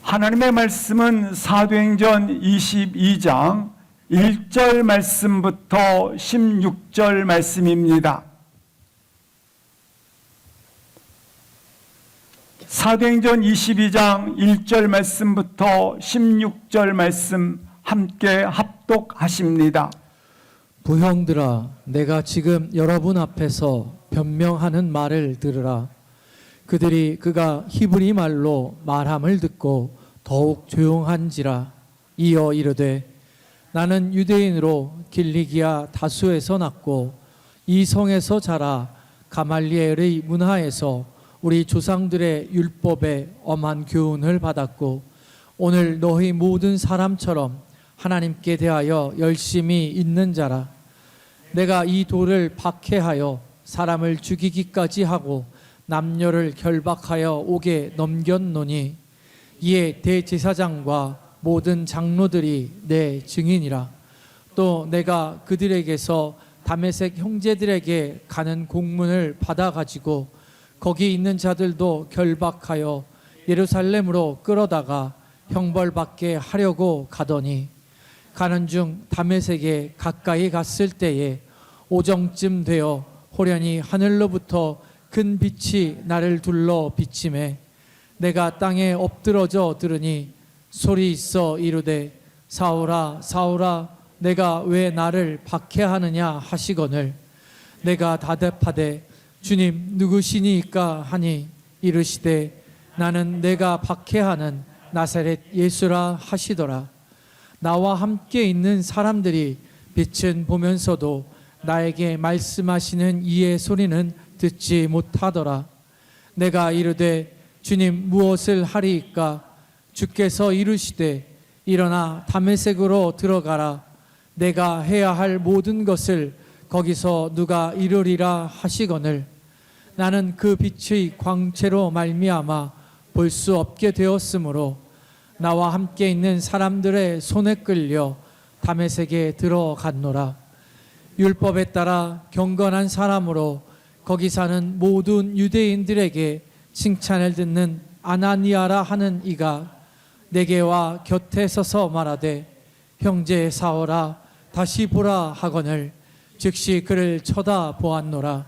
하나님의 말씀은 사도행전 22장 1절 말씀부터 16절 말씀입니다. 사도행전 22장 1절 말씀부터 16절 말씀 함께 합독하십니다. 부형들아, 내가 지금 여러분 앞에서 변명하는 말을 들으라. 그들이 그가 히브리 말로 말함을 듣고 더욱 조용한지라. 이어 이르되, 나는 유대인으로 길리기아 다수에서 났고 이 성에서 자라 가말리엘의 문화에서 우리 조상들의 율법에 엄한 교훈을 받았고 오늘 너희 모든 사람처럼 하나님께 대하여 열심히 있는 자라. 내가 이 돌을 박해하여 사람을 죽이기까지 하고 남녀를 결박하여 옥에 넘겼노니 이에 대제사장과 모든 장로들이 내 증인이라. 또 내가 그들에게서 다메섹 형제들에게 가는 공문을 받아가지고 거기 있는 자들도 결박하여 예루살렘으로 끌어다가 형벌받게 하려고 가더니 가는 중 다메섹에 가까이 갔을 때에 오정쯤 되어 호련히 하늘로부터 큰 빛이 나를 둘러 비치매 내가 땅에 엎드러져 들으니 소리 있어 이르되, 사울아 사울아 내가 왜 나를 박해하느냐 하시거늘 내가 대답하되, 주님 누구시니까 하니 이르시되, 나는 내가 박해하는 나사렛 예수라 하시더라. 나와 함께 있는 사람들이 빛은 보면서도 나에게 말씀하시는 이의 소리는 듣지 못하더라. 내가 이르되, 주님 무엇을 하리이까? 주께서 이르시되, 일어나 다메섹으로 들어가라. 내가 해야 할 모든 것을 거기서 누가 이루리라 하시거늘 나는 그 빛의 광채로 말미암아 볼 수 없게 되었으므로 나와 함께 있는 사람들의 손에 끌려 다메섹에 들어갔노라. 율법에 따라 경건한 사람으로 거기 사는 모든 유대인들에게 칭찬을 듣는 아나니아라 하는 이가 내게와 곁에 서서 말하되, 형제 사울아 다시 보라 하거늘 즉시 그를 쳐다보았노라.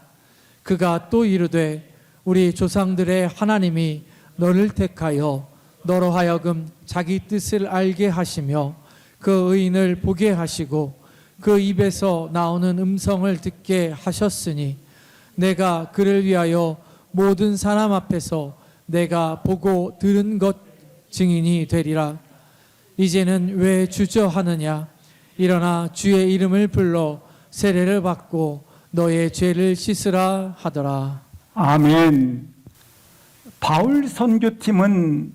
그가 또 이르되, 우리 조상들의 하나님이 너를 택하여 너로 하여금 자기 뜻을 알게 하시며 그 의인을 보게 하시고 그 입에서 나오는 음성을 듣게 하셨으니 내가 그를 위하여 모든 사람 앞에서 내가 보고 들은 것 증인이 되리라. 이제는 왜 주저하느냐? 일어나 주의 이름을 불러 세례를 받고 너의 죄를 씻으라 하더라. 아멘. 바울 선교팀은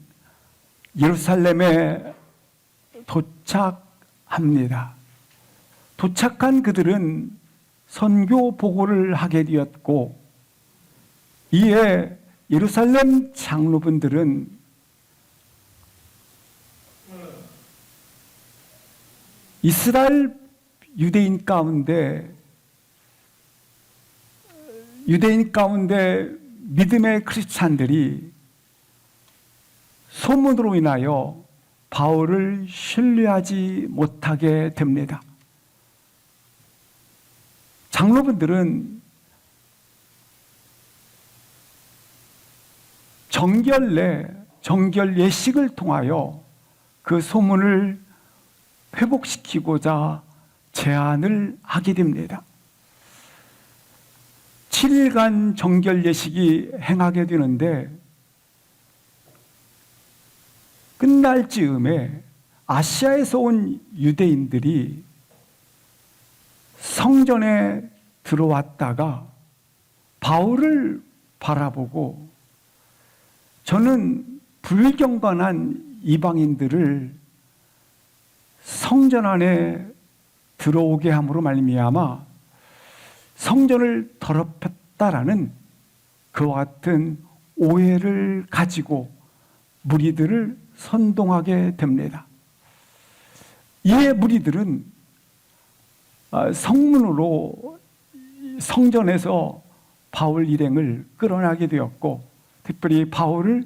예루살렘에 도착합니다. 도착한 그들은 선교 보고를 하게 되었고 이에 예루살렘 장로분들은 이스라엘 유대인 가운데 믿음의 크리스찬들이 소문으로 인하여 바울을 신뢰하지 못하게 됩니다. 장로분들은 정결 예식을 통하여 그 소문을 회복시키고자 제안을 하게 됩니다. 7일간 정결 예식이 행하게 되는데 끝날 즈음에 아시아에서 온 유대인들이 성전에 들어왔다가 바울을 바라보고 저는 불경건한 이방인들을 성전 안에 들어오게 함으로 말미암아 성전을 더럽혔다라는 그와 같은 오해를 가지고 무리들을 선동하게 됩니다. 이에 무리들은 성문으로 성전에서 바울 일행을 끌어나게 되었고 특별히 바울을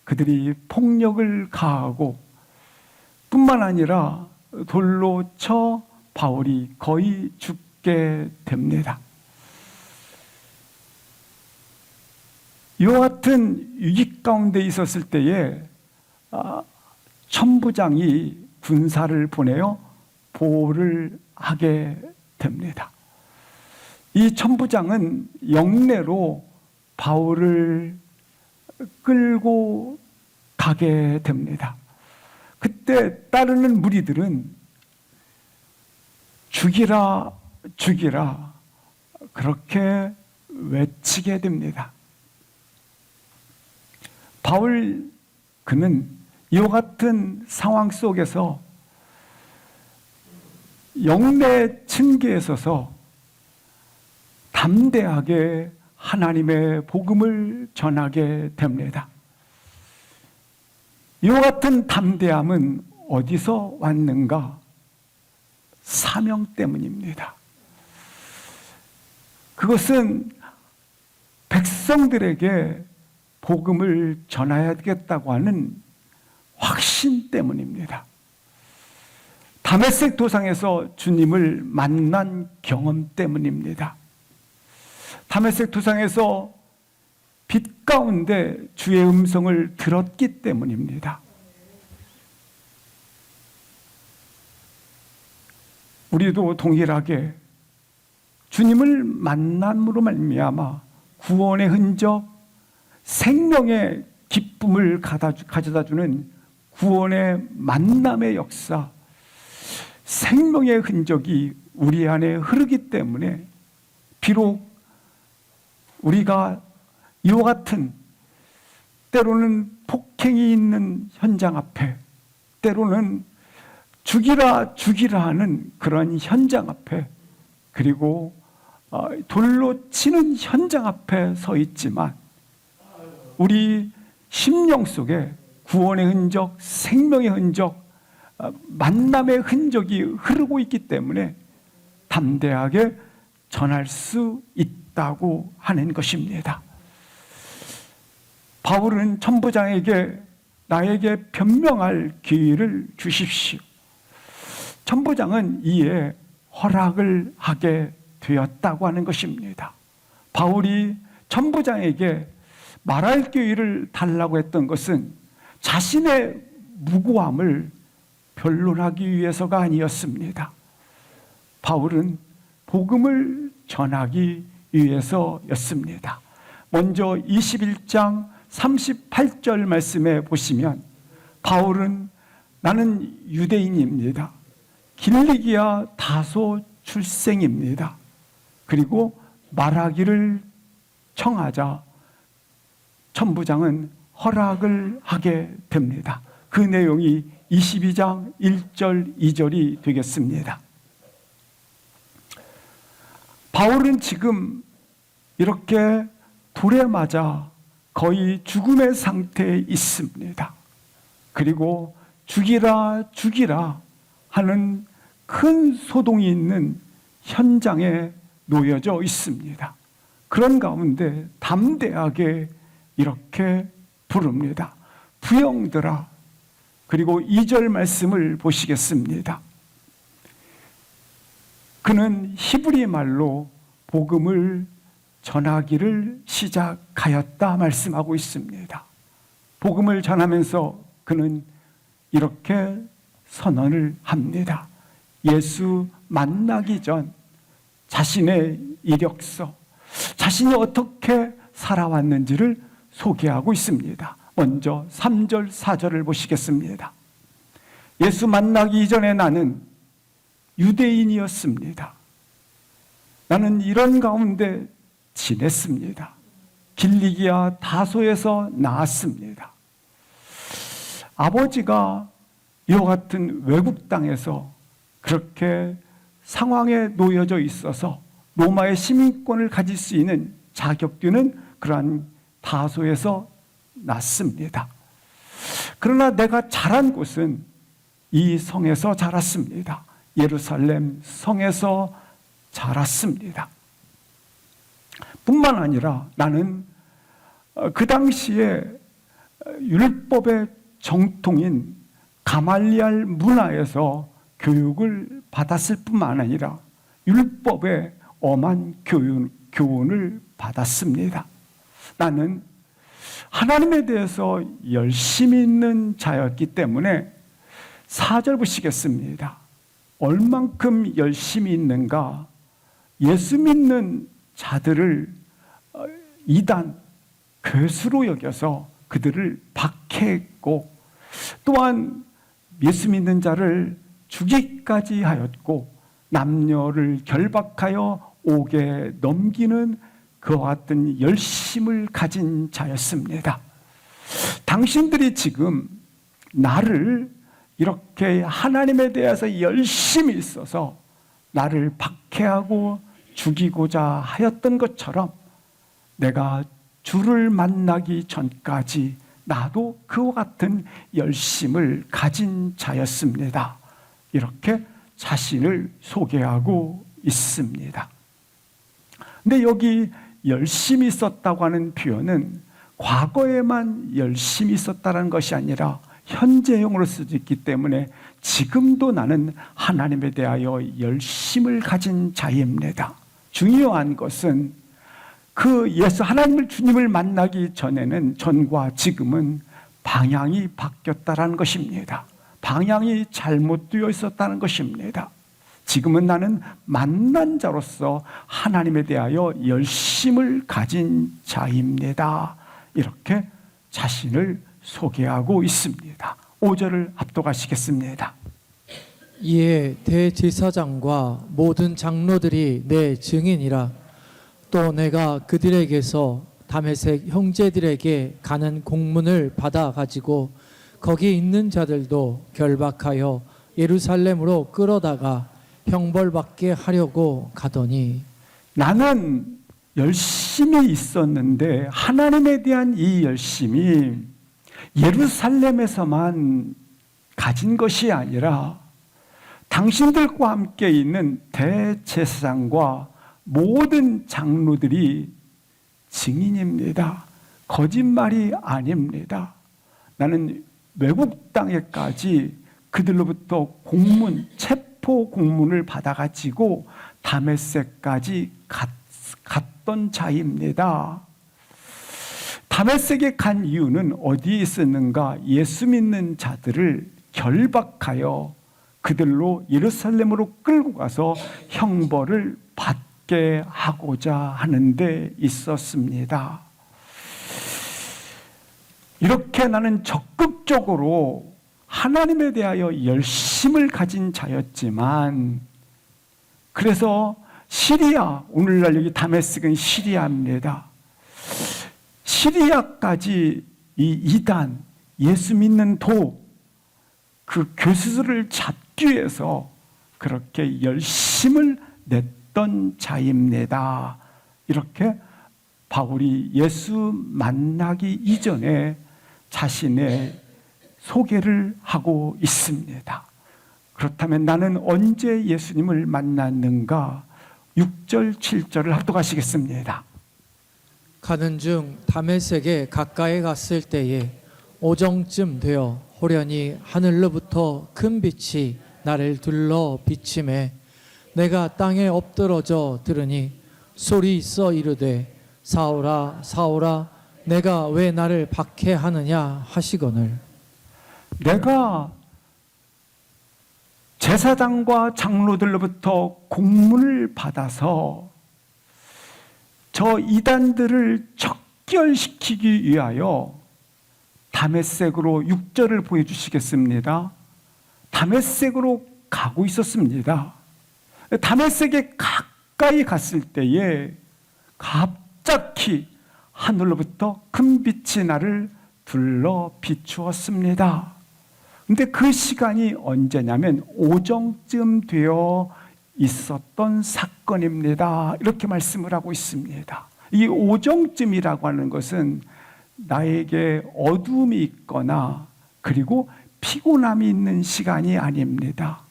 그들이 폭력을 가하고 뿐만 아니라 돌로 쳐 바울이 거의 죽게 됩니다. 이와 같은 위기 가운데 있었을 때에 천부장이 군사를 보내어 보호를 하게 됩니다. 이 천부장은 영내로 바울을 끌고 가게 됩니다. 그때 따르는 무리들은 죽이라, 죽이라 그렇게 외치게 됩니다. 바울 그는 이와 같은 상황 속에서 영내 층계에 서서 담대하게 하나님의 복음을 전하게 됩니다. 이와 같은 담대함은 어디서 왔는가? 사명 때문입니다. 그것은 백성들에게 복음을 전해야겠다고 하는 확신 때문입니다. 다메섹 도상에서 주님을 만난 경험 때문입니다. 다메섹 도상에서 빛 가운데 주의 음성을 들었기 때문입니다. 우리도 동일하게 주님을 만남으로 말미암아 구원의 흔적, 생명의 기쁨을 가져다주는 구원의 만남의 역사, 생명의 흔적이 우리 안에 흐르기 때문에 비록 우리가 이와 같은 때로는 폭행이 있는 현장 앞에, 때로는 죽이라 죽이라 하는 그런 현장 앞에, 그리고 돌로 치는 현장 앞에 서 있지만 우리 심령 속에 구원의 흔적, 생명의 흔적, 만남의 흔적이 흐르고 있기 때문에 담대하게 전할 수 있다고 하는 것입니다. 바울은 천부장에게 나에게 변명할 기회를 주십시오. 천부장은 이에 허락을 하게 되었다고 하는 것입니다. 바울이 천부장에게 말할 기회를 달라고 했던 것은 자신의 무고함을 변론하기 위해서가 아니었습니다. 바울은 복음을 전하기 위해서였습니다. 먼저 21장 38절 말씀에 보시면 바울은 나는 유대인입니다. 길리기아 다소 출생입니다. 그리고 말하기를 청하자 천부장은 허락을 하게 됩니다. 그 내용이 22장 1절 2절이 되겠습니다. 바울은 지금 이렇게 돌에 맞아 거의 죽음의 상태에 있습니다. 그리고 죽이라 죽이라 하는 큰 소동이 있는 현장에 놓여져 있습니다. 그런 가운데 담대하게 이렇게 부릅니다. 부형들아. 그리고 2절 말씀을 보시겠습니다. 그는 히브리 말로 복음을 전하기를 시작하였다 말씀하고 있습니다. 복음을 전하면서 그는 이렇게 선언을 합니다. 예수 만나기 전 자신의 이력서, 자신이 어떻게 살아왔는지를 소개하고 있습니다. 먼저 3절, 4절을 보시겠습니다. 예수 만나기 이전에 나는 유대인이었습니다. 나는 이런 가운데 지냈습니다. 길리기아 다소에서 나왔습니다. 아버지가 이와 같은 외국 땅에서 그렇게 상황에 놓여져 있어서 로마의 시민권을 가질 수 있는 자격되는 그러한 다소에서 났습니다. 그러나 내가 자란 곳은 이 성에서 자랐습니다. 예루살렘 성에서 자랐습니다. 뿐만 아니라 나는 그 당시에 율법의 정통인 가말리알 문화에서 교육을 받았을 뿐만 아니라 율법의 엄한 교훈을 받았습니다. 나는 하나님에 대해서 열심히 있는 자였기 때문에 4절 보시겠습니다. 얼만큼 열심히 있는가? 예수 믿는 자들을 이단, 괴수로 여겨서 그들을 박해했고, 또한 예수 믿는 자를 죽이기까지 하였고, 남녀를 결박하여 옥에 넘기는 그와 같은 열심을 가진 자였습니다. 당신들이 지금 나를 이렇게 하나님에 대해서 열심히 있어서 나를 박해하고 죽이고자 하였던 것처럼 내가 주를 만나기 전까지 나도 그와 같은 열심을 가진 자였습니다. 이렇게 자신을 소개하고 있습니다. 근데 여기 열심히 있었다고 하는 표현은 과거에만 열심히 있었다는 것이 아니라 현재형으로 쓰여져 있기 때문에 지금도 나는 하나님에 대하여 열심을 가진 자입니다. 중요한 것은 그 예수 하나님을 주님을 만나기 전에는 전과 지금은 방향이 바뀌었다는 것입니다. 방향이 잘못되어 있었다는 것입니다. 지금은 나는 만난 자로서 하나님에 대하여 열심을 가진 자입니다. 이렇게 자신을 소개하고 있습니다. 5절을 합독하시겠습니다. 이에 대제사장과 모든 장로들이 내 증인이라. 또 내가 그들에게서 다메섹 형제들에게 가는 공문을 받아 가지고 거기 있는 자들도 결박하여 예루살렘으로 끌어다가 형벌받게 하려고 가더니, 나는 열심히 있었는데 하나님에 대한 이 열심이 예루살렘에서만 가진 것이 아니라 당신들과 함께 있는 대제사장과 모든 장로들이 증인입니다. 거짓말이 아닙니다. 나는 외국 땅에까지 그들로부터 공문, 체포 공문을 받아가지고 다메섹까지 갔던 자입니다. 다메섹에 간 이유는 어디에 있었는가? 예수 믿는 자들을 결박하여 그들로 예루살렘으로 끌고 가서 형벌을 받게 하고자 하는 데 있었습니다. 이렇게 나는 적극적으로 하나님에 대하여 열심을 가진 자였지만, 그래서 시리아, 오늘날 여기 다메섹은 시리아입니다. 시리아까지 이 이단, 예수 믿는 그 교수들을 잡기 위해서 그렇게 열심을 냈던 자입니다. 이렇게 바울이 예수 만나기 이전에 자신의 소개를 하고 있습니다. 그렇다면 나는 언제 예수님을 만났는가? 6절, 7절을 합독하시겠습니다. 가는 중 다메섹에 가까이 갔을 때에 오정쯤 되어 호련히 하늘로부터 큰 빛이 나를 둘러 비치매 내가 땅에 엎드러져 들으니 소리 있어 이르되 사울아 사울아 내가 왜 나를 박해하느냐 하시거늘. 내가 제사장과 장로들로부터 공문을 받아서 저 이단들을 척결시키기 위하여 다메섹으로 6절을 보여주시겠습니다. 다메섹으로 가고 있었습니다. 다메섹에 가까이 갔을 때에 갑자기 하늘로부터 큰 빛이 나를 둘러 비추었습니다. 근데 그 시간이 언제냐면 오정쯤 되어 있었던 사건입니다. 이렇게 말씀을 하고 있습니다. 이 오정쯤이라고 하는 것은 나에게 어둠이 있거나 그리고 피곤함이 있는 시간이 아닙니다.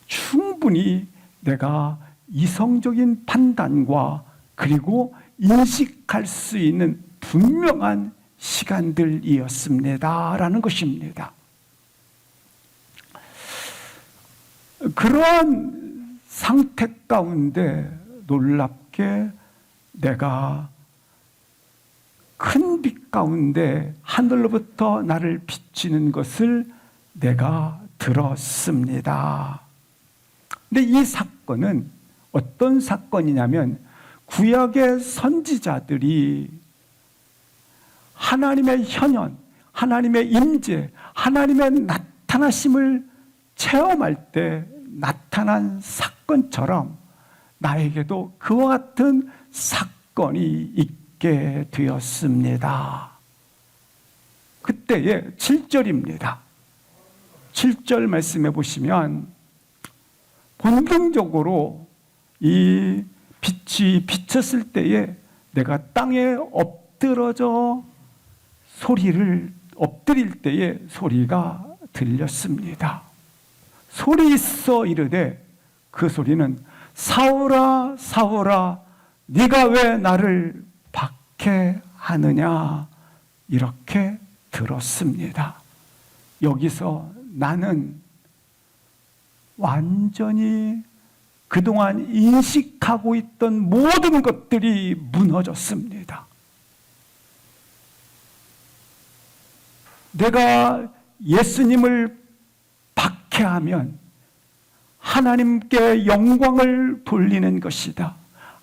충분히 내가 이성적인 판단과 그리고 인식할 수 있는 분명한 시간들이었습니다라는 것입니다. 그러한 상태 가운데 놀랍게 내가 큰 빛 가운데 하늘로부터 나를 비치는 것을 내가 들었습니다. 근데 이 사건은 어떤 사건이냐면 구약의 선지자들이 하나님의 현현, 하나님의 임재, 하나님의 나타나심을 체험할 때 나타난 사건처럼 나에게도 그와 같은 사건이 있게 되었습니다. 그때의 7절입니다. 7절 말씀해 보시면 본능적으로 이 빛이 비쳤을 때에 내가 땅에 엎드릴 때에 소리가 들렸습니다. 소리 있어 이르되 그 소리는 사울아 사울아 네가 왜 나를 박해하느냐 이렇게 들었습니다. 여기서 나는 완전히 그동안 인식하고 있던 모든 것들이 무너졌습니다. 내가 예수님을 박해하면 하나님께 영광을 돌리는 것이다.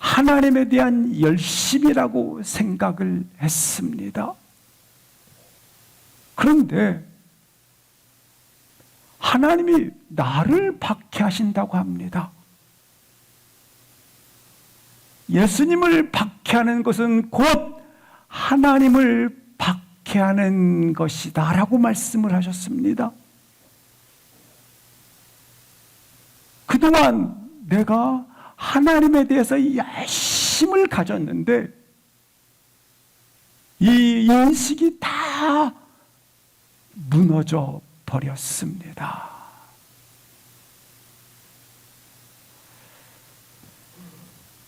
하나님에 대한 열심이라고 생각을 했습니다. 그런데 하나님이 나를 박해하신다고 합니다. 예수님을 박해하는 것은 곧 하나님을 박해하는 것이다 라고 말씀을 하셨습니다. 그동안 내가 하나님에 대해서 열심을 가졌는데 이 인식이 다 무너져 버렸습니다.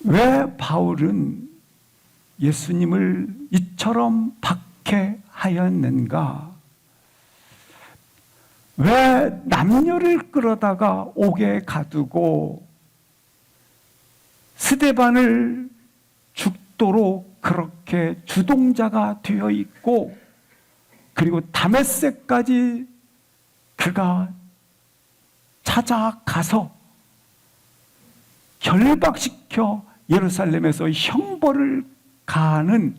왜 바울은 예수님을 이처럼 박해하였는가? 왜 남녀를 끌어다가 옥에 가두고 스데반을 죽도록 그렇게 주동자가 되어 있고 그리고 다메섹까지 그가 찾아가서 결박시켜 예루살렘에서 형벌을 가하는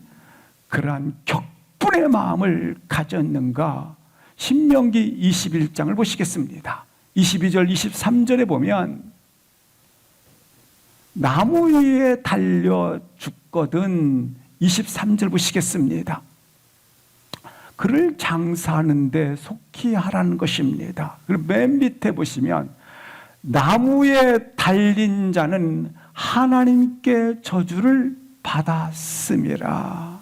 그러한 격분의 마음을 가졌는가? 신명기 21장을 보시겠습니다. 22절 23절에 보면 나무 위에 달려 죽거든 23절 보시겠습니다. 그를 장사하는 데 속히 하라는 것입니다. 그리고 맨 밑에 보시면 나무에 달린 자는 하나님께 저주를 받았음이라.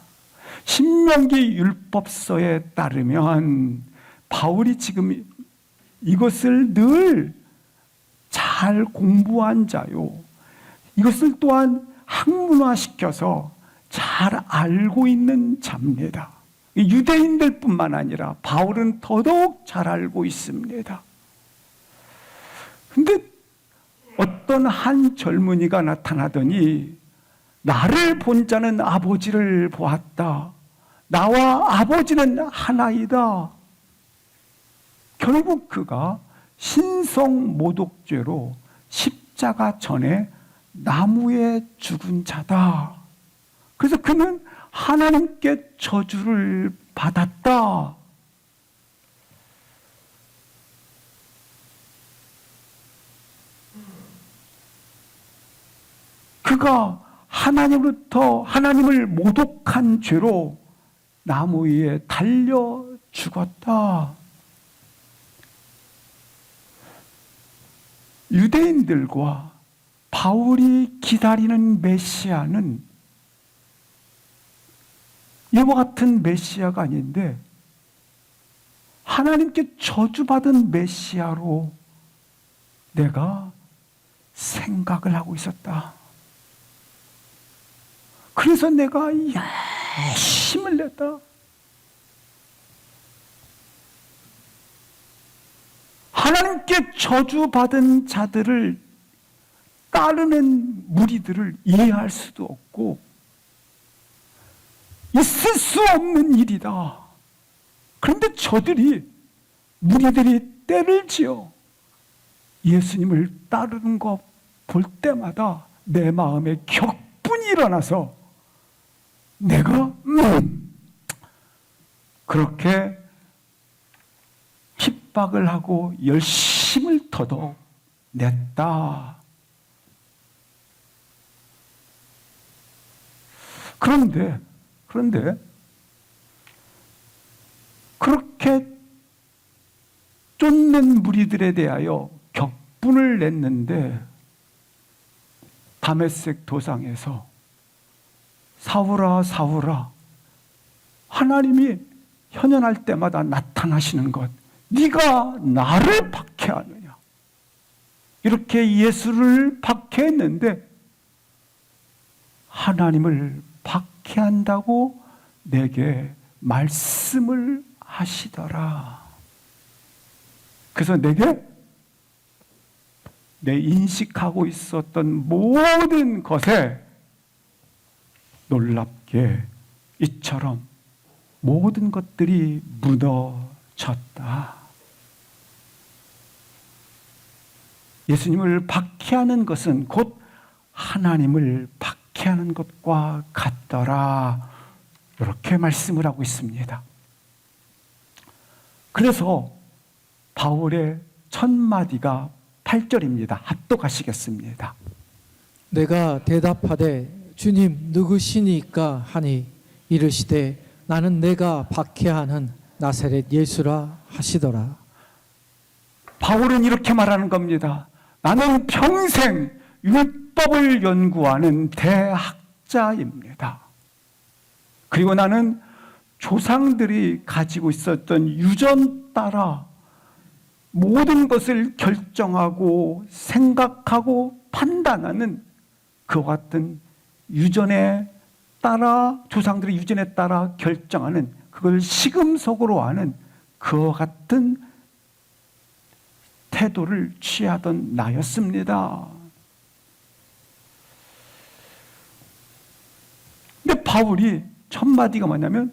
신명기 율법서에 따르면 바울이 지금 이것을 늘 잘 공부한 자요. 이것을 또한 학문화시켜서 잘 알고 있는 자입니다. 유대인들 뿐만 아니라 바울은 더더욱 잘 알고 있습니다. 근데 어떤 한 젊은이가 나타나더니 나를 본 자는 아버지를 보았다. 나와 아버지는 하나이다. 결국 그가 신성모독죄로 십자가 전에 나무에 죽은 자다. 그래서 그는 하나님께 저주를 받았다. 그가 하나님을 모독한 죄로 나무 위에 달려 죽었다. 유대인들과 바울이 기다리는 메시아는 이와 같은 메시아가 아닌데 하나님께 저주받은 메시아로 내가 생각을 하고 있었다. 그래서 내가 열심을 냈다. 하나님께 저주받은 자들을 따르는 무리들을 이해할 수도 없고 있을 수 없는 일이다. 그런데 무리들이 때를 지어 예수님을 따르는 거 볼 때마다 내 마음에 격분이 일어나서 내가 그렇게 핍박을 하고 열심을 더더욱 냈다. 그런데 그렇게 쫓는 무리들에 대하여 격분을 냈는데 다메섹 도상에서 사울아 사울아 하나님이 현현할 때마다 나타나시는 것, 네가 나를 박해하느냐, 이렇게 예수를 박해했는데 하나님을 박해한다고 내게 말씀을 하시더라. 그래서 내게 내 인식하고 있었던 모든 것에 놀랍게 이처럼 모든 것들이 무너졌다. 예수님을 박해하는 것은 곧 하나님을 박해하는 것과 같더라. 이렇게 말씀을 하고 있습니다. 그래서 바울의 첫 마디가 8절입니다. 합독하시겠습니다. 내가 대답하되 주님 누구시니까 하니 이르시되 나는 내가 박해하는 나사렛 예수라 하시더라. 바울은 이렇게 말하는 겁니다. 나는 평생 율법을 연구하는 대학자입니다. 그리고 나는 조상들이 가지고 있었던 유전 따라 모든 것을 결정하고 생각하고 판단하는 그와 같은 유전에 따라, 조상들의 유전에 따라 결정하는, 그걸 시금석으로 하는 그와 같은 태도를 취하던 나였습니다. 근데 바울이 첫 마디가 뭐냐면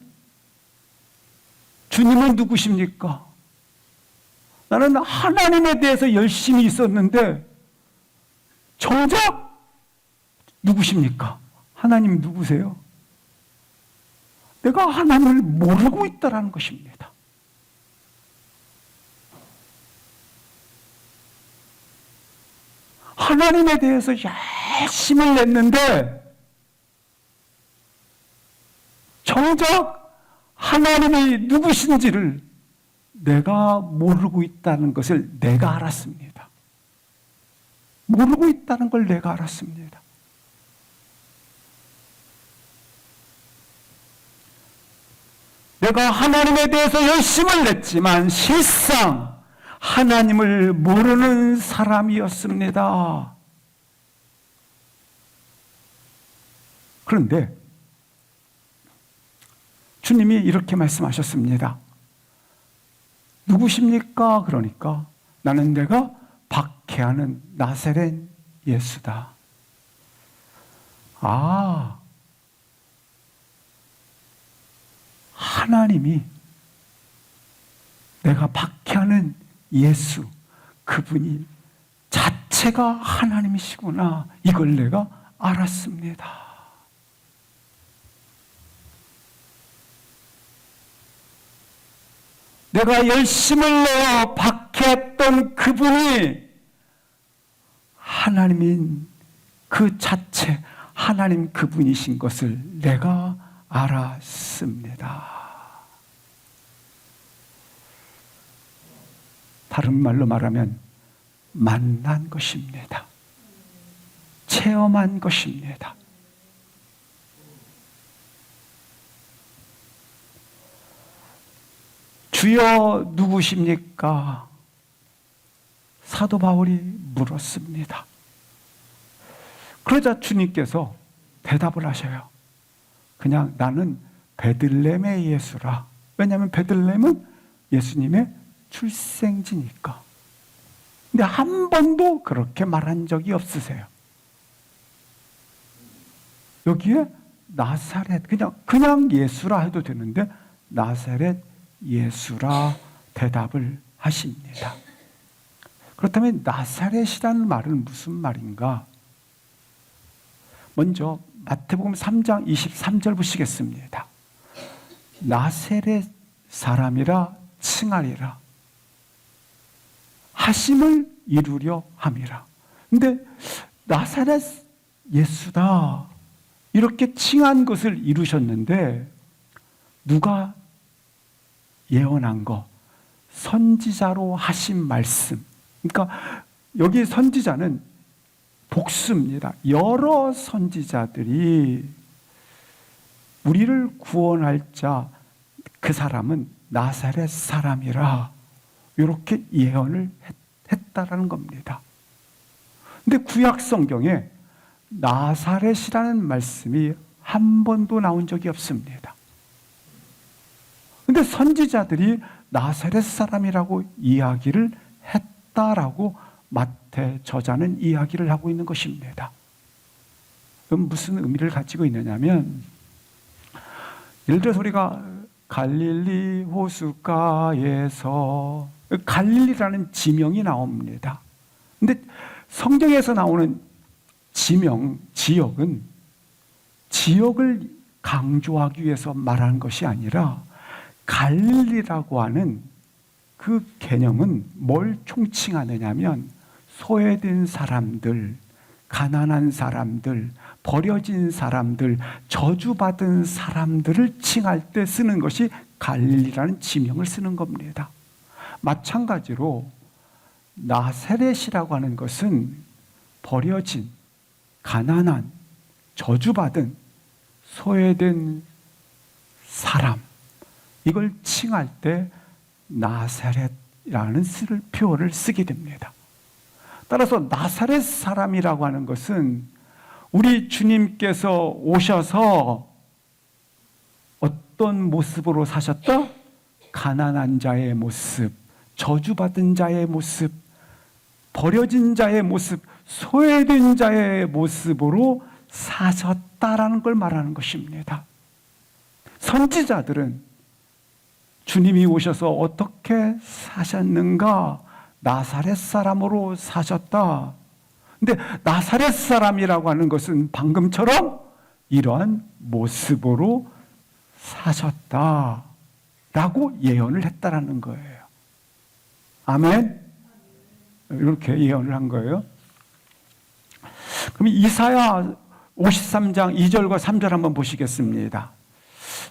주님은 누구십니까? 나는 하나님에 대해서 열심히 있었는데 정작 누구십니까? 하나님 누구세요? 내가 하나님을 모르고 있다라는 것입니다. 하나님에 대해서 열심을 냈는데 정작 하나님이 누구신지를 내가 모르고 있다는 것을 내가 알았습니다. 모르고 있다는 걸 내가 알았습니다. 내가 하나님에 대해서 열심을 냈지만 실상 하나님을 모르는 사람이었습니다. 그런데 주님이 이렇게 말씀하셨습니다. 누구십니까? 그러니까 나는 내가 박해하는 나사렛 예수다. 아, 하나님이 내가 박해하는 예수, 그분이 자체가 하나님이시구나. 이걸 내가 알았습니다. 내가 열심을 내어 박해했던 그분이 하나님인 그 자체, 하나님 그분이신 것을 내가 알았습니다. 다른 말로 말하면 만난 것입니다. 체험한 것입니다. 주여 누구십니까? 사도 바울이 물었습니다. 그러자 주님께서 대답을 하셔요. 그냥 나는 베들레헴의 예수라. 왜냐하면 베들레헴은 예수님의 출생지니까. 근데 한 번도 그렇게 말한 적이 없으세요. 여기에 나사렛, 그냥 예수라 해도 되는데 나사렛 예수라 대답을 하십니다. 그렇다면 나사렛이라는 말은 무슨 말인가? 먼저 마태복음 3장 23절 보시겠습니다. 나사렛 사람이라 칭하리라 하심을 이루려 함이라. 근데 나사렛 예수다 이렇게 칭한 것을 이루셨는데 누가 예언한 거? 선지자로 하신 말씀. 그러니까 여기 선지자는 복수입니다. 여러 선지자들이 우리를 구원할 자, 그 사람은 나사렛 사람이라 이렇게 예언을 했다라는 겁니다. 근데 구약 성경에 나사렛이라는 말씀이 한 번도 나온 적이 없습니다. 근데 선지자들이 나사렛 사람이라고 이야기를 했다라고 마태 저자는 이야기를 하고 있는 것입니다. 그럼 무슨 의미를 가지고 있느냐면, 예를 들어서 우리가 갈릴리 호숫가에서, 갈릴리라는 지명이 나옵니다. 근데 성경에서 나오는 지명, 지역은 지역을 강조하기 위해서 말하는 것이 아니라 갈릴리라고 하는 그 개념은 뭘 총칭하느냐면 소외된 사람들, 가난한 사람들, 버려진 사람들, 저주받은 사람들을 칭할 때 쓰는 것이 갈릴리라는 지명을 쓰는 겁니다. 마찬가지로 나사렛이라고 하는 것은 버려진, 가난한, 저주받은, 소외된 사람, 이걸 칭할 때 나사렛이라는 표현을 쓰게 됩니다. 따라서 나사렛 사람이라고 하는 것은 우리 주님께서 오셔서 어떤 모습으로 사셨다? 가난한 자의 모습, 저주받은 자의 모습, 버려진 자의 모습, 소외된 자의 모습으로 사셨다라는 걸 말하는 것입니다. 선지자들은 주님이 오셔서 어떻게 사셨는가? 나사렛 사람으로 사셨다. 근데 나사렛 사람이라고 하는 것은 방금처럼 이러한 모습으로 사셨다라고 예언을 했다라는 거예요. 아멘? 이렇게 예언을 한 거예요. 그럼 이사야 53장 2절과 3절 한번 보시겠습니다.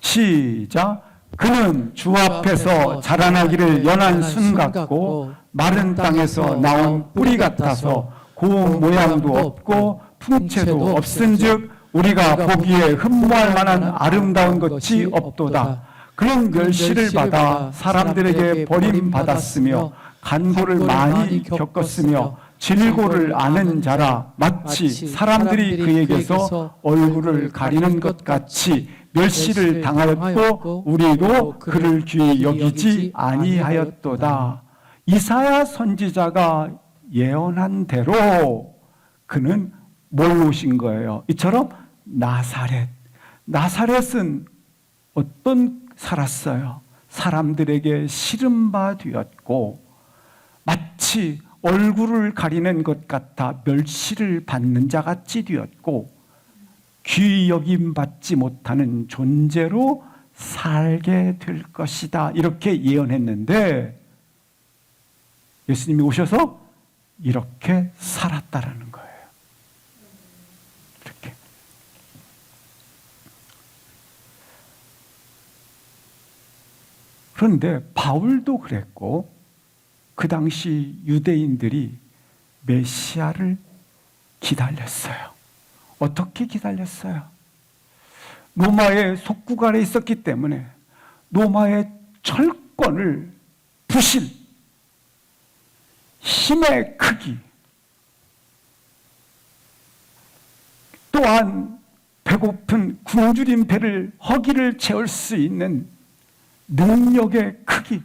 시작. 그는 주 앞에서 자라나기를 연한 순 같고 마른 땅에서 나온 뿌리 같아서 고운 모양도 없고 풍채도 없은즉 우리가 보기에 흠모할 만한 아름다운 것이 없도다. 그런 멸시를 받아 사람들에게 버림받았으며 간고를 많이 겪었으며 질고를 아는 자라. 마치 사람들이 그에게서 얼굴을 가리는 것 같이 멸시를 당하였고 우리도 그를 귀히 여기지 아니하였도다. 이사야 선지자가 예언한 대로 그는 뭘 오신 거예요? 이처럼 나사렛은 어떤 살았어요? 사람들에게 싫음바 되었고 마치 얼굴을 가리는 것 같아 멸시를 받는 자 같이 되었고 귀히 여김받지 못하는 존재로 살게 될 것이다. 이렇게 예언했는데 예수님이 오셔서 이렇게 살았다라는 거예요. 이렇게. 그런데 바울도 그랬고 그 당시 유대인들이 메시아를 기다렸어요. 어떻게 기다렸어요? 로마의 속국 아래 있었기 때문에 로마의 철권을 부실, 힘의 크기, 또한 배고픈 굶주린 배를 허기를 채울 수 있는 능력의 크기,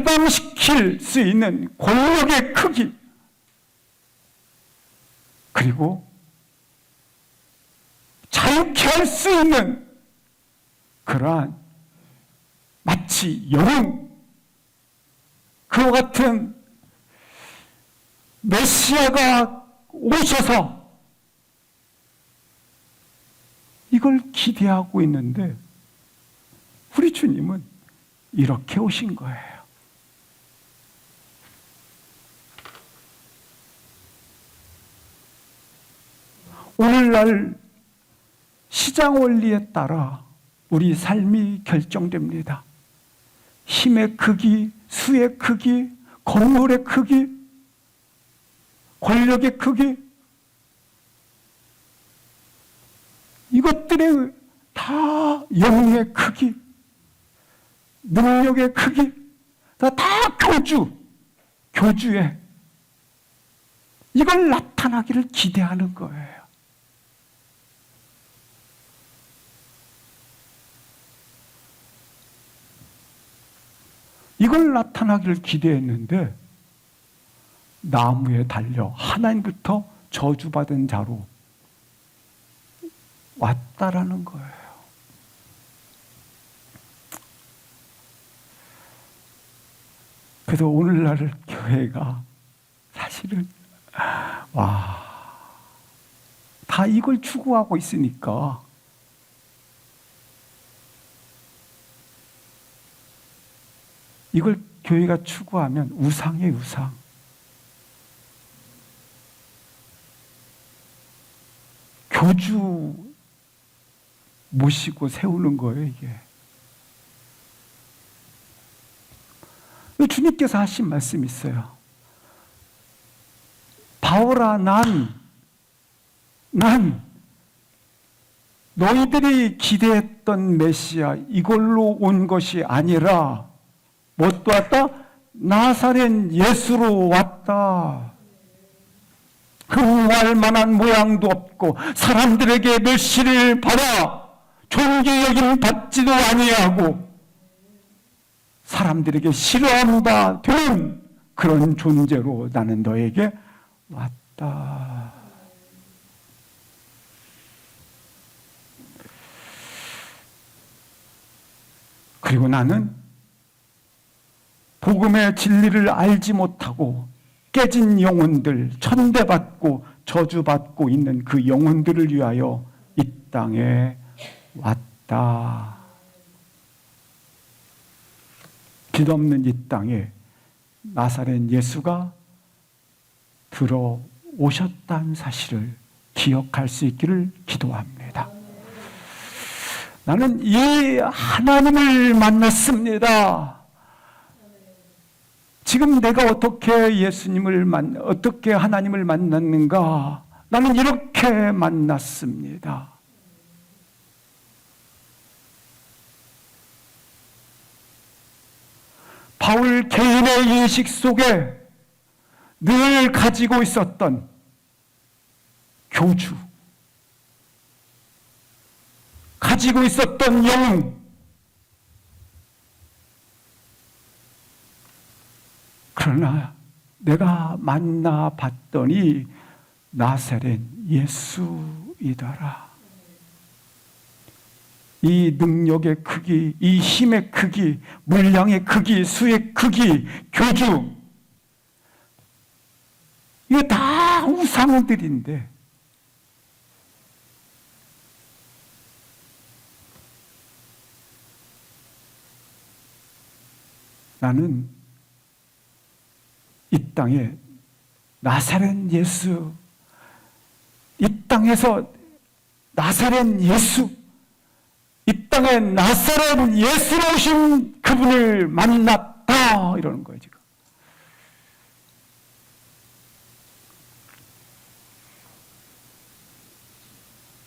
해방시킬 수 있는 권력의 크기, 그리고 자유케 할 수 있는 그러한 마치 영웅, 그와 같은 메시아가 오셔서 이걸 기대하고 있는데 우리 주님은 이렇게 오신 거예요. 오늘날 시장 원리에 따라 우리 삶이 결정됩니다. 힘의 크기, 수의 크기, 건물의 크기, 권력의 크기, 이것들이 다 영의 크기, 능력의 크기, 다 교주에 이걸 나타나기를 기대하는 거예요. 이걸 나타나기를 기대했는데 나무에 달려 하나님부터 저주받은 자로 왔다라는 거예요. 그래서 오늘날 교회가 사실은 다 이걸 추구하고 있으니까 이걸 교회가 추구하면 우상이에요, 우상. 교주 모시고 세우는 거예요, 이게. 주님께서 하신 말씀이 있어요. 바울아, 난 너희들이 기대했던 메시아 이걸로 온 것이 아니라 뭣도 왔다? 나사렛 예수로 왔다. 흠모할 만한 모양도 없고 사람들에게 멸시를 받아 존귀 여김 받지도 아니하고 사람들에게 싫어한다 되는 그런 존재로 나는 너에게 왔다. 그리고 나는 복음의 진리를 알지 못하고 깨진 영혼들, 천대받고 저주받고 있는 그 영혼들을 위하여 이 땅에 왔다. 빛없는 이 땅에 나사렛 예수가 들어오셨다는 사실을 기억할 수 있기를 기도합니다. 나는 이 하나님을 만났습니다. 지금 내가 어떻게 어떻게 하나님을 만났는가? 나는 이렇게 만났습니다. 바울 개인의 인식 속에 늘 가지고 있었던 교주, 가지고 있었던 영웅, 그러나 내가 만나봤더니 나사렛 예수이더라. 이 능력의 크기, 이 힘의 크기, 물량의 크기, 수의 크기, 교주, 이거 다 우상들인데 나는 이 땅에 나사렛 예수, 이 땅에서 나사렛 예수, 이 땅에 나사렛 예수로 오신 그분을 만났다 이러는 거예요, 지금.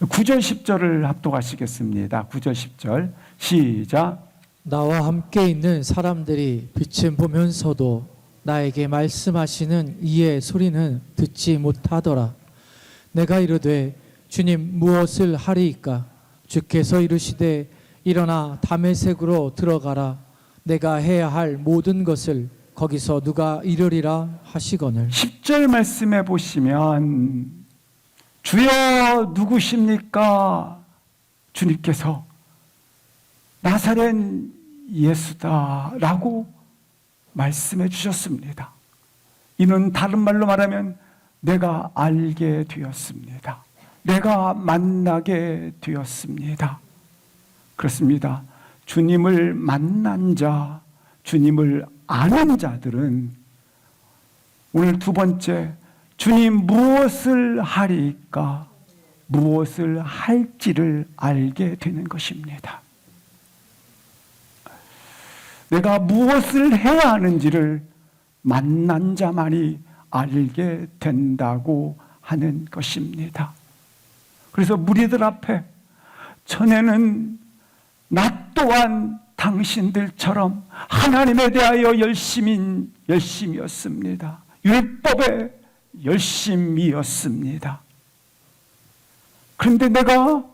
9절 10절을 합독하시겠습니다. 9절 10절 시작. 나와 함께 있는 사람들이 빛을 보면서도 나에게 말씀하시는 이의 소리는 듣지 못하더라. 내가 이르되 주님 무엇을 하리이까? 주께서 이르시되 일어나 다메섹으로 들어가라. 내가 해야 할 모든 것을 거기서 누가 이르리라 하시거늘 10절 말씀에 보시면 주여 누구십니까? 주님께서 나사렛 예수다 라고 말씀해 주셨습니다. 이는 다른 말로 말하면 내가 알게 되었습니다. 내가 만나게 되었습니다. 그렇습니다. 주님을 만난 자, 주님을 아는 자들은 오늘 두 번째, 주님 무엇을 하리까? 무엇을 할지를 알게 되는 것입니다. 내가 무엇을 해야 하는지를 만난 자만이 알게 된다고 하는 것입니다. 그래서 무리들 앞에 전에는 나 또한 당신들처럼 하나님에 대하여 열심이었습니다. 율법에 열심이었습니다. 그런데 내가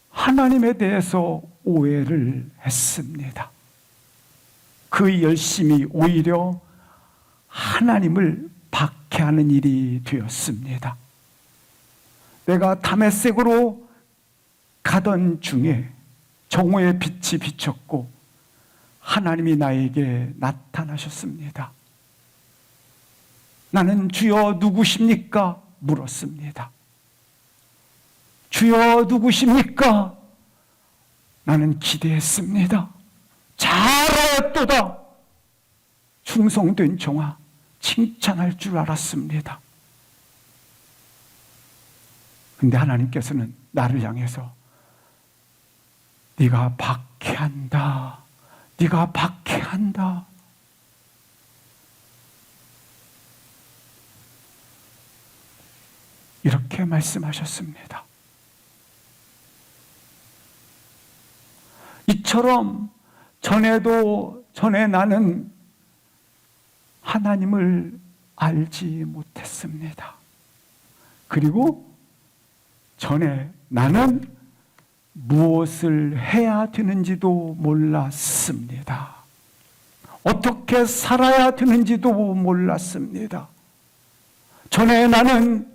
하나님에 대해서 오해를 했습니다. 그 열심이 오히려 하나님을 박해하는 일이 되었습니다. 내가 다메섹으로 가던 중에 정오의 빛이 비쳤고 하나님이 나에게 나타나셨습니다. 나는 주여 누구십니까? 물었습니다. 주여 누구십니까? 나는 기대했습니다. 잘하였도다. 충성된 종아, 칭찬할 줄 알았습니다. 근데 하나님께서는 나를 향해서 네가 박해한다. 네가 박해한다. 이렇게 말씀하셨습니다. 이처럼 전에 나는 하나님을 알지 못했습니다. 그리고 전에 나는 무엇을 해야 되는지도 몰랐습니다. 어떻게 살아야 되는지도 몰랐습니다. 전에 나는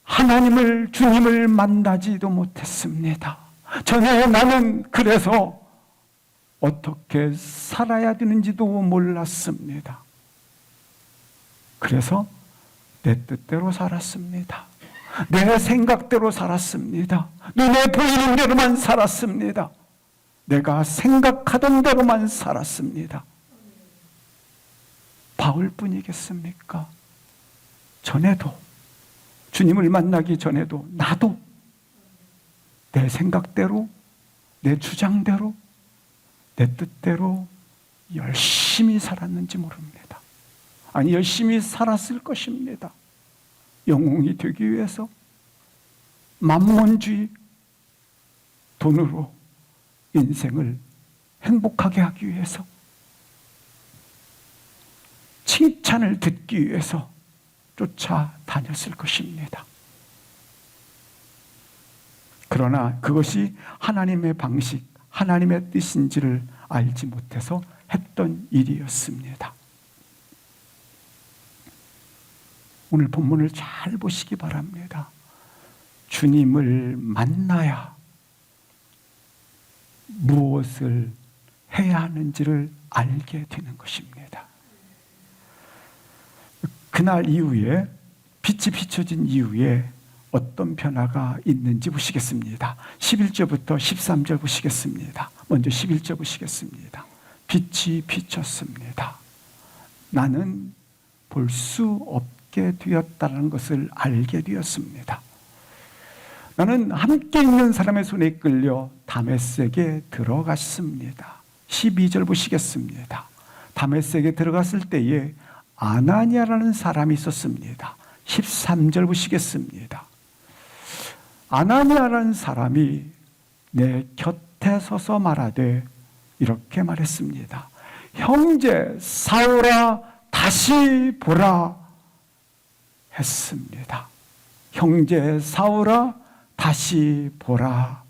하나님을, 주님을 만나지도 못했습니다. 전에 나는 그래서 어떻게 살아야 되는지도 몰랐습니다. 그래서 내 뜻대로 살았습니다. 내 생각대로 살았습니다. 눈에 보이는 대로만 살았습니다. 내가 생각하던 대로만 살았습니다. 바울뿐이겠습니까? 전에도, 주님을 만나기 전에도 나도 내 생각대로, 내 주장대로, 내 뜻대로 열심히 살았는지 모릅니다. 아니, 열심히 살았을 것입니다. 영웅이 되기 위해서, 만몬주의, 돈으로 인생을 행복하게 하기 위해서, 칭찬을 듣기 위해서 쫓아다녔을 것입니다. 그러나 그것이 하나님의 방식, 하나님의 뜻인지를 알지 못해서 했던 일이었습니다. 오늘 본문을 잘 보시기 바랍니다. 주님을 만나야 무엇을 해야 하는지를 알게 되는 것입니다. 그날 이후에, 빛이 비춰진 이후에 어떤 변화가 있는지 보시겠습니다. 11절부터 13절 보시겠습니다. 먼저 11절 보시겠습니다. 빛이 비쳤습니다. 나는 볼 수 없게 되었다는 것을 알게 되었습니다. 나는 함께 있는 사람의 손에 끌려 다메섹에 들어갔습니다. 12절 보시겠습니다. 다메섹에 들어갔을 때에 아나니아라는 사람이 있었습니다. 13절 보시겠습니다. 아나니아라는 사람이 내 곁에 서서 말하되 이렇게 말했습니다. 형제 사울아 다시 보라 했습니다. 형제 사울아 다시 보라.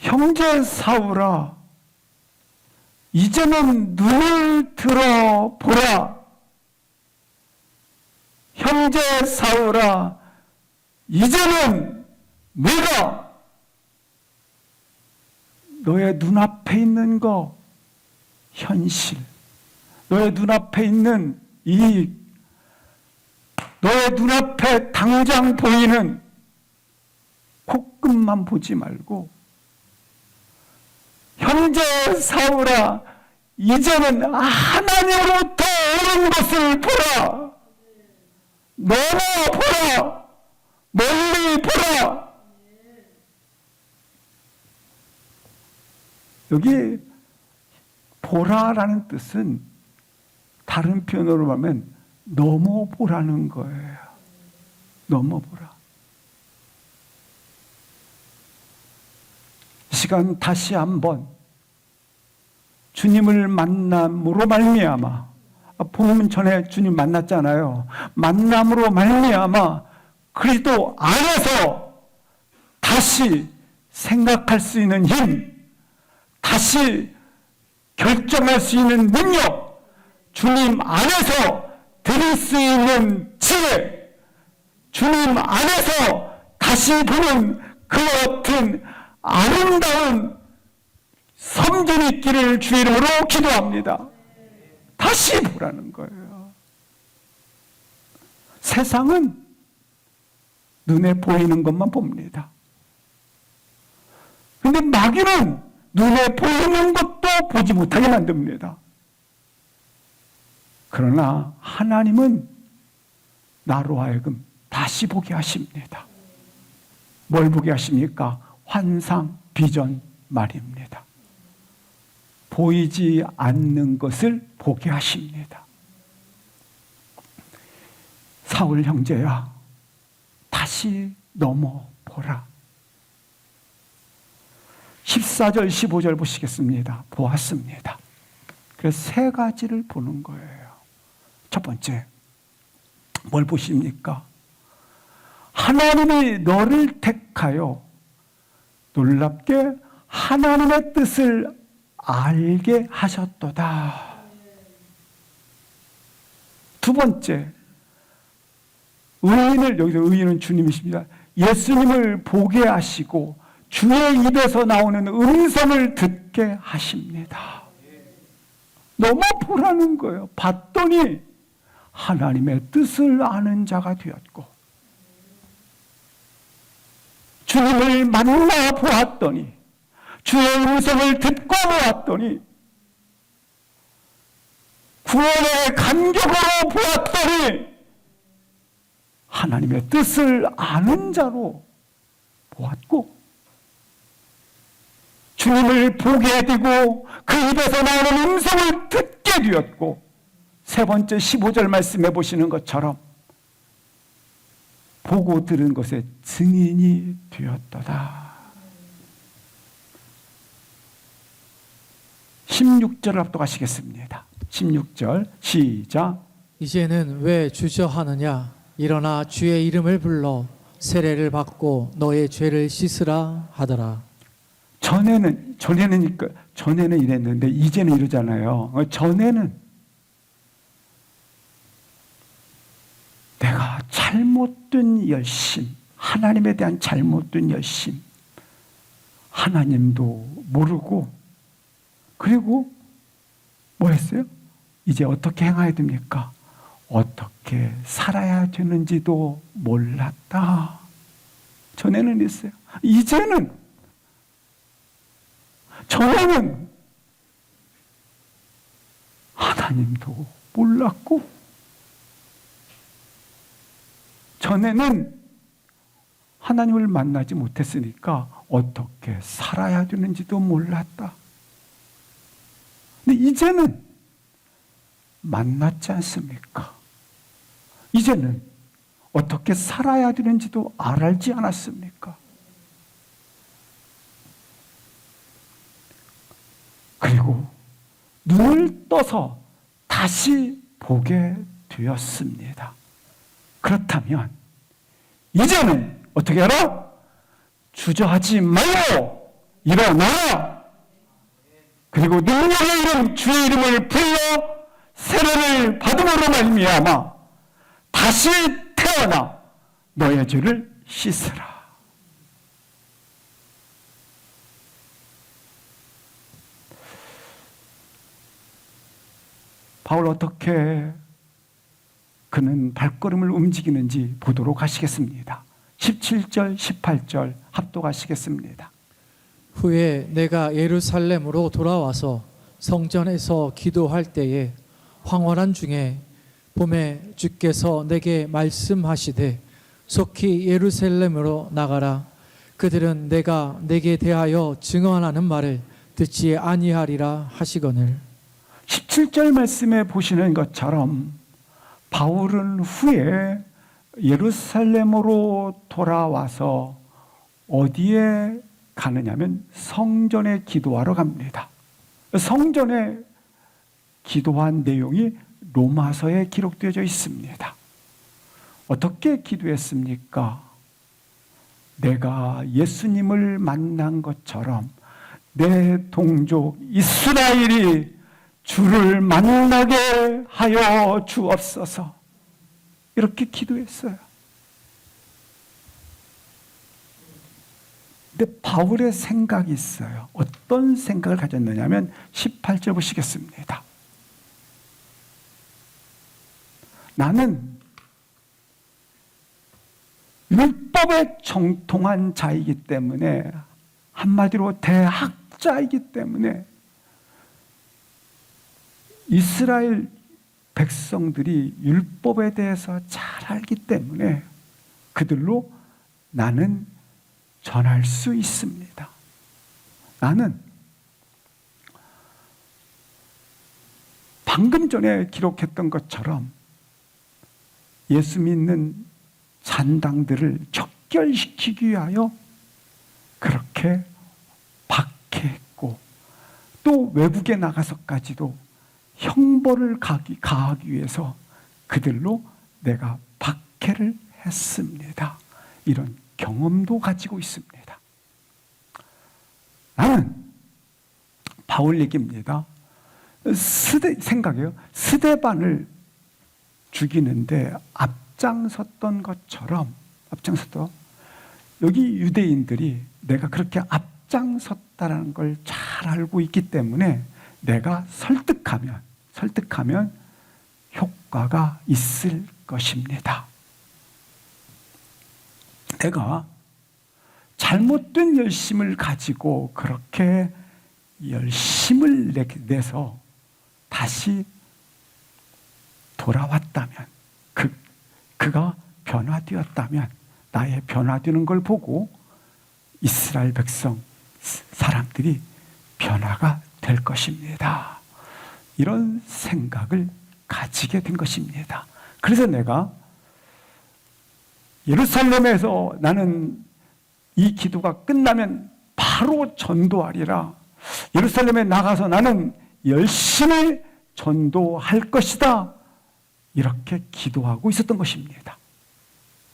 형제 사울아, 이제는 눈을 들어 보라. 형제 사울아, 이제는 내가 너의 눈앞에 있는 거, 현실, 너의 눈앞에 있는 이익, 너의 눈앞에 당장 보이는 콧끝만 보지 말고, 형제 사울아, 이제는 하나님으로부터 오는 것을 보라. 넘어 보라. 멀리 보라. 여기 보라라는 뜻은 다른 표현으로 말하면 넘어보라는 거예요. 넘어보라. 이 시간 다시 한번 주님을 만남으로 말미암아, 보면 전에 주님 만났잖아요. 만남으로 말미암아 그리스도 안에서 다시 생각할 수 있는 힘, 다시 결정할 수 있는 능력, 주님 안에서 드릴 수 있는 지혜, 주님 안에서 다시 보는 그 같은 아름다운 섬김 있기를 주의 이름으로 기도합니다. 다시 보라는 거예요. 세상은 눈에 보이는 것만 봅니다. 근데 마귀는 눈에 보이는 것도 보지 못하게 만듭니다. 그러나 하나님은 나로 하여금 다시 보게 하십니다. 뭘 보게 하십니까? 환상, 비전 말입니다. 보이지 않는 것을 보게 하십니다. 사울 형제야, 다시 넘어보라. 14절, 15절 보시겠습니다. 보았습니다. 그래서 세 가지를 보는 거예요. 첫 번째, 뭘 보십니까? 하나님이 너를 택하여 놀랍게 하나님의 뜻을 알게 하셨도다. 두 번째, 의인을, 여기서 의인은 주님이십니다. 예수님을 보게 하시고 주의 입에서 나오는 음성을 듣게 하십니다. 너무 보라는 거예요. 봤더니 하나님의 뜻을 아는 자가 되었고, 주님을 만나 보았더니, 주의 음성을 듣고 보았더니, 구원의 간격으로 보았더니 하나님의 뜻을 아는 자로 보았고, 주님을 보게 되고 그 입에서 나오는 음성을 듣게 되었고, 세 번째 15절 말씀해 보시는 것처럼 보고 들은 것의 증인이 되었도다. 16절을 압도하시겠습니다. 16절 시작. 이제는 왜 주저하느냐? 일어나 주의 이름을 불러 세례를 받고 너의 죄를 씻으라 하더라. 전에는 이랬는데 이제는 이러잖아요. 전에는 내가 잘못된 열심, 하나님에 대한 잘못된 열심, 하나님도 모르고, 그리고 뭐 했어요? 이제 어떻게 행해야 됩니까? 어떻게 살아야 되는지도 몰랐다. 전에는 있어요. 전에는 하나님도 몰랐고, 전에는 하나님을 만나지 못했으니까 어떻게 살아야 되는지도 몰랐다. 근데 이제는 만났지 않습니까? 이제는 어떻게 살아야 되는지도 알지 않았습니까? 그리고 눈을 떠서 다시 보게 되었습니다. 그렇다면 이제는 어떻게 하라? 주저하지 말고 일어나! 그리고 능력의 이름 주의 이름을 불러 세례를 받음으로 말미암아 다시 태어나 너의 죄를 씻으라. 바울 어떻게 그는 발걸음을 움직이는지 보도록 하시겠습니다. 17절, 18절 합독하시겠습니다. 후에 내가 예루살렘으로 돌아와서 성전에서 기도할 때에 황홀한 중에 봄에 주께서 내게 말씀하시되 속히 예루살렘으로 나가라. 그들은 내가 내게 대하여 증언하는 말을 듣지 아니하리라 하시거늘. 17절 말씀에 보시는 것처럼 바울은 후에 예루살렘으로 돌아와서 어디에 가느냐면 성전에 기도하러 갑니다. 성전에 기도한 내용이 로마서에 기록되어 있습니다. 어떻게 기도했습니까? 내가 예수님을 만난 것처럼 내 동족 이스라엘이 주를 만나게 하여 주옵소서. 이렇게 기도했어요. 근데 바울의 생각이 있어요. 어떤 생각을 가졌느냐면 18절 보시겠습니다. 나는 율법에 정통한 자이기 때문에, 한마디로 대학자이기 때문에 이스라엘 백성들이 율법에 대해서 잘 알기 때문에 그들로 나는 전할 수 있습니다. 나는 방금 전에 기록했던 것처럼 예수 믿는 잔당들을 척결시키기 위하여 그렇게 박해했고, 또 외국에 나가서까지도 형벌을 가하기 위해서 그들로 내가 박해를 했습니다. 이런 경험도 가지고 있습니다. 나는 바울 얘기입니다. 생각해요. 스데반을 죽이는데 앞장섰던 것처럼, 여기 유대인들이 내가 그렇게 앞장섰다는 걸 잘 알고 있기 때문에 내가 설득하면 효과가 있을 것입니다. 내가 잘못된 열심을 가지고 그렇게 열심을 내서 다시 돌아왔다면, 그가 변화되었다면, 나의 변화되는 걸 보고 이스라엘 백성, 사람들이 변화가 될 것입니다. 이런 생각을 가지게 된 것입니다. 그래서 내가 예루살렘에서 나는 이 기도가 끝나면 바로 전도하리라. 예루살렘에 나가서 나는 열심히 전도할 것이다. 이렇게 기도하고 있었던 것입니다.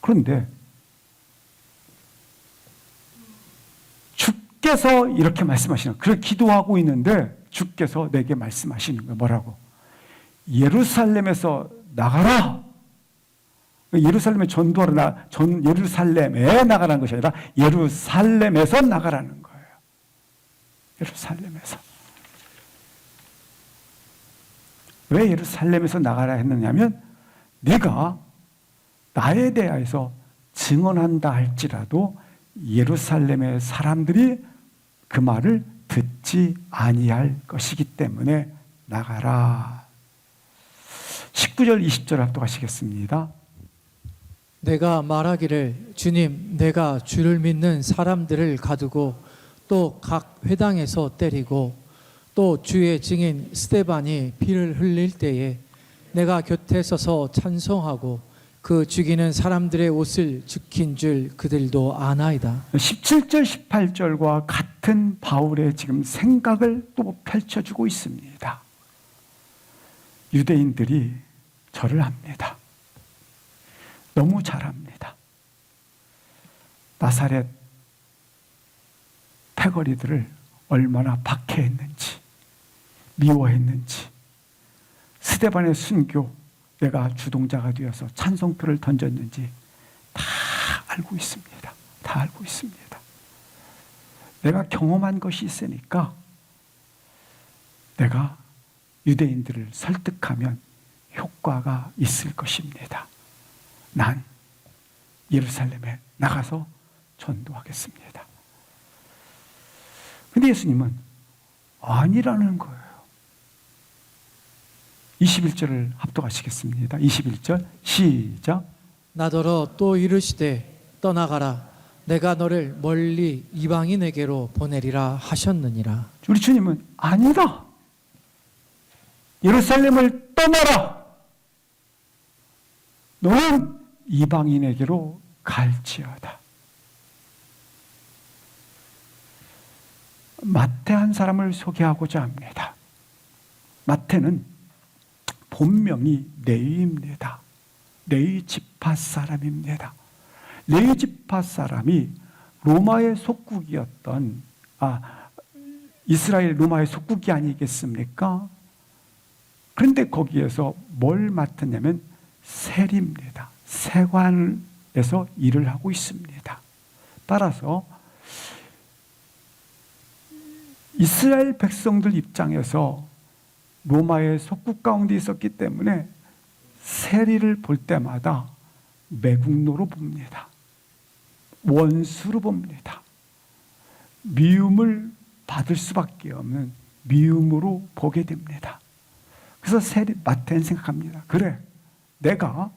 그런데 주께서 이렇게 말씀하시는, 그렇게 기도하고 있는데 주께서 내게 말씀하시는 거예요. 뭐라고? 예루살렘에서 나가라. 예루살렘에 전도하러 예루살렘에 나가라는 것이 아니라 예루살렘에서 나가라는 거예요. 예루살렘에서. 왜 예루살렘에서 나가라 했느냐면, 네가 나에 대해서 증언한다 할지라도 예루살렘의 사람들이 그 말을 듣지 아니할 것이기 때문에 나가라. 19절 20절 합독하시겠습니다. 내가 말하기를 주님 내가 주를 믿는 사람들을 가두고 또 각 회당에서 때리고 또 주의 증인 스데반이 피를 흘릴 때에 내가 곁에 서서 찬송하고 그 죽이는 사람들의 옷을 지킨 줄 그들도 아나이다. 17절 18절과 같은 바울의 지금 생각을 또 펼쳐주고 있습니다. 유대인들이 저를 압니다. 너무 잘합니다. 나사렛 패거리들을 얼마나 박해했는지, 미워했는지, 스데반의 순교, 내가 주동자가 되어서 찬송표를 던졌는지 다 알고 있습니다. 다 알고 있습니다. 내가 경험한 것이 있으니까 내가 유대인들을 설득하면 효과가 있을 것입니다. 난 예루살렘에 나가서 전도하겠습니다. 근데 예수님은 아니라는 거예요. 21절을 합독하시겠습니다. 21절 시작. 나더러 또 이르시되 떠나가라. 내가 너를 멀리 이방인에게로 보내리라 하셨느니라. 우리 주님은 아니다. 예루살렘을 떠나라. 너는 이방인에게로 갈지어다. 마태 한 사람을 소개하고자 합니다. 마태는 본명이 레위입니다. 레위 지파 사람입니다. 레위 지파 사람이 로마의 속국이었던 이스라엘 로마의 속국이 아니겠습니까? 그런데 거기에서 뭘 맡았냐면 세리입니다. 세관에서 일을 하고 있습니다. 따라서 이스라엘 백성들 입장에서 로마의 속국 가운데 있었기 때문에 세리를 볼 때마다 매국노로 봅니다. 원수로 봅니다. 미움을 받을 수밖에 없는 미움으로 보게 됩니다. 그래서 마태는 생각합니다. 그래, 내가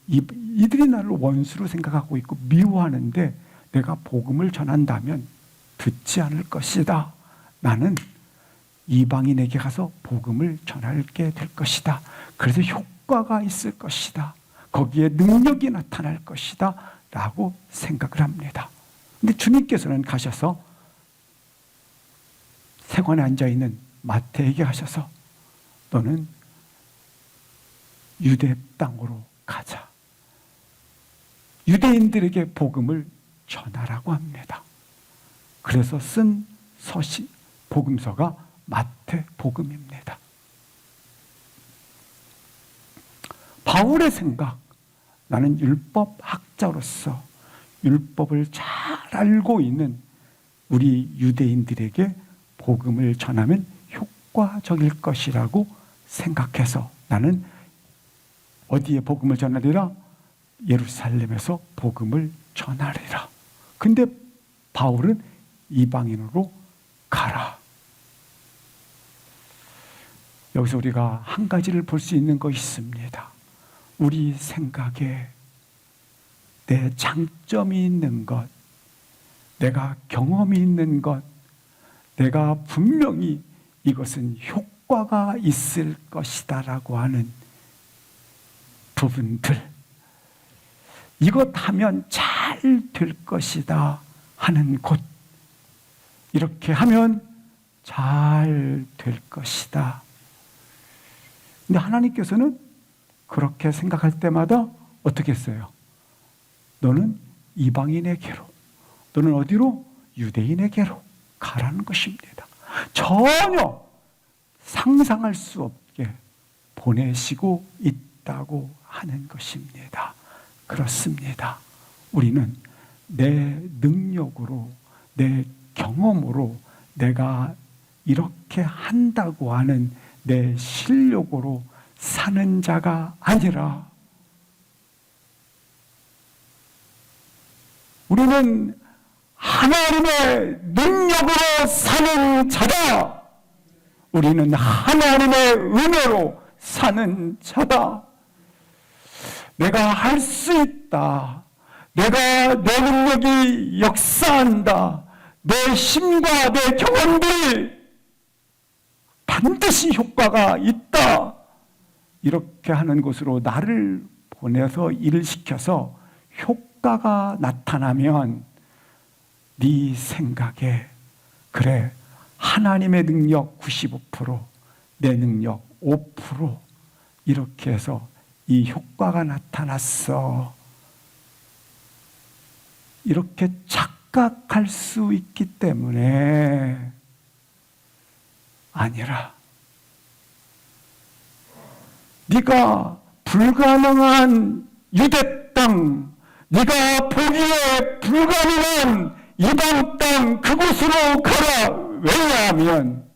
이들이 나를 원수로 생각하고 있고 미워하는데 내가 복음을 전한다면 듣지 않을 것이다. 나는 이방인에게 가서 복음을 전하게 될 것이다. 그래서 효과가 있을 것이다. 거기에 능력이 나타날 것이다. 라고 생각을 합니다. 근데 주님께서는 가셔서 세관에 앉아있는 마태에게 하셔서 너는 유대 땅으로 가자. 유대인들에게 복음을 전하라고 합니다. 그래서 쓴 복음서가 마태복음입니다. 바울의 생각, 나는 율법학자로서 율법을 잘 알고 있는 우리 유대인들에게 복음을 전하면 효과적일 것이라고 생각해서 나는 어디에 복음을 전하리라? 예루살렘에서 복음을 전하리라. 근데 바울은 이방인으로 가라. 여기서 우리가 한 가지를 볼 수 있는 것이 있습니다. 우리 생각에 내 장점이 있는 것, 내가 경험이 있는 것, 내가 분명히 이것은 효과가 있을 것이다라고 하는 부분들, 이것 하면 잘 될 것이다 하는 곳, 이렇게 하면 잘 될 것이다. 근데 하나님께서는 그렇게 생각할 때마다 어떻게 했어요? 너는 이방인에게로, 너는 어디로? 유대인에게로 가라는 것입니다. 전혀 상상할 수 없게 보내시고 있다고 하는 것입니다. 그렇습니다. 우리는 내 능력으로, 내 경험으로 내가 이렇게 한다고 하는 내 실력으로 사는 자가 아니라 우리는 하나님의 능력으로 사는 자다. 우리는 하나님의 은혜로 사는 자다. 내가 할 수 있다. 내가 내 능력이 역사한다. 내 힘과 내 경험들이 반드시 효과가 있다. 이렇게 하는 곳으로 나를 보내서 일을 시켜서 효과가 나타나면 네 생각에 그래, 하나님의 능력 95%, 내 능력 5% 이렇게 해서 이 효과가 나타났어. 이렇게 착각 착각할 수 있기 때문에 아니라 네가 불가능한 유대 땅, 네가 보기에 불가능한 이방 땅 그곳으로 가라. 왜냐하면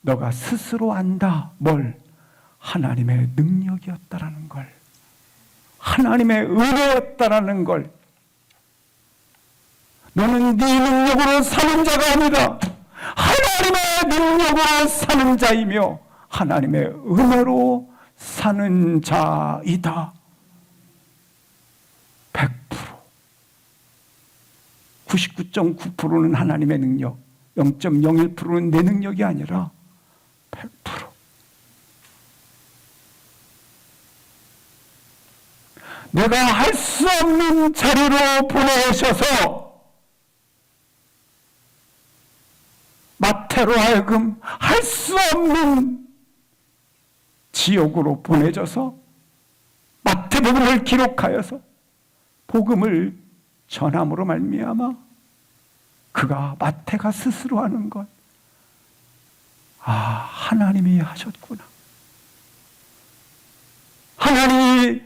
너가 스스로 안다. 뭘? 하나님의 능력이었다라는 걸, 하나님의 은혜였다라는 걸. 너는 네 능력으로 사는 자가 아니라 하나님의 능력으로 사는 자이며 하나님의 은혜로 사는 자이다. 100%. 99.9%는 하나님의 능력, 0.01%는 내 능력이 아니라 100%. 내가 할 수 없는 자리로 보내셔서 마태로 하여금 할 수 없는 지옥으로 보내줘서 마태복음을 기록하여서 복음을 전함으로 말미암아 그가 마태가 스스로 하는 것, 아, 하나님이 하셨구나. 하나님의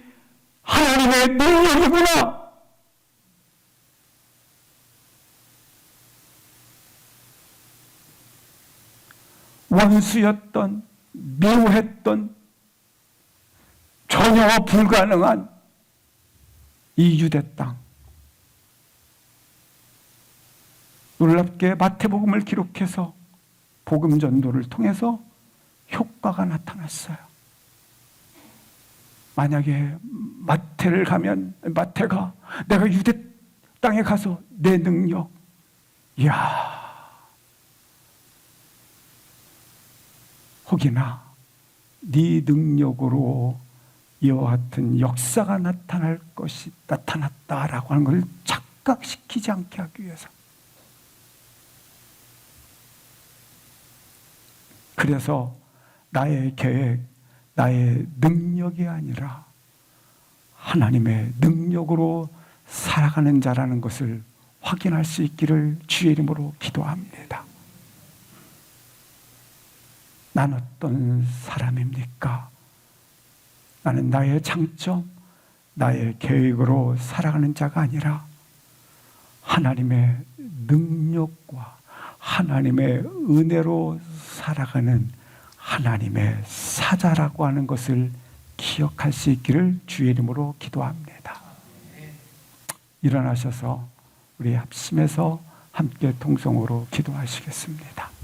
능력이구나. 원수였던, 미워했던, 전혀 불가능한 이 유대 땅, 놀랍게 마태복음을 기록해서 복음 전도를 통해서 효과가 나타났어요. 만약에 마태가 내가 유대 땅에 가서 내 능력, 이야, 혹이나 네 능력으로 이와 같은 역사가 나타났다라고 하는 걸 착각시키지 않게 하기 위해서. 그래서 나의 계획, 나의 능력이 아니라 하나님의 능력으로 살아가는 자라는 것을 확인할 수 있기를 주의 이름으로 기도합니다. 난 어떤 사람입니까? 나는 나의 장점, 나의 계획으로 살아가는 자가 아니라 하나님의 능력과 하나님의 은혜로 살아가는 하나님의 사자라고 하는 것을 기억할 수 있기를 주의 이름으로 기도합니다. 일어나셔서 우리 합심해서 함께 통성으로 기도하시겠습니다.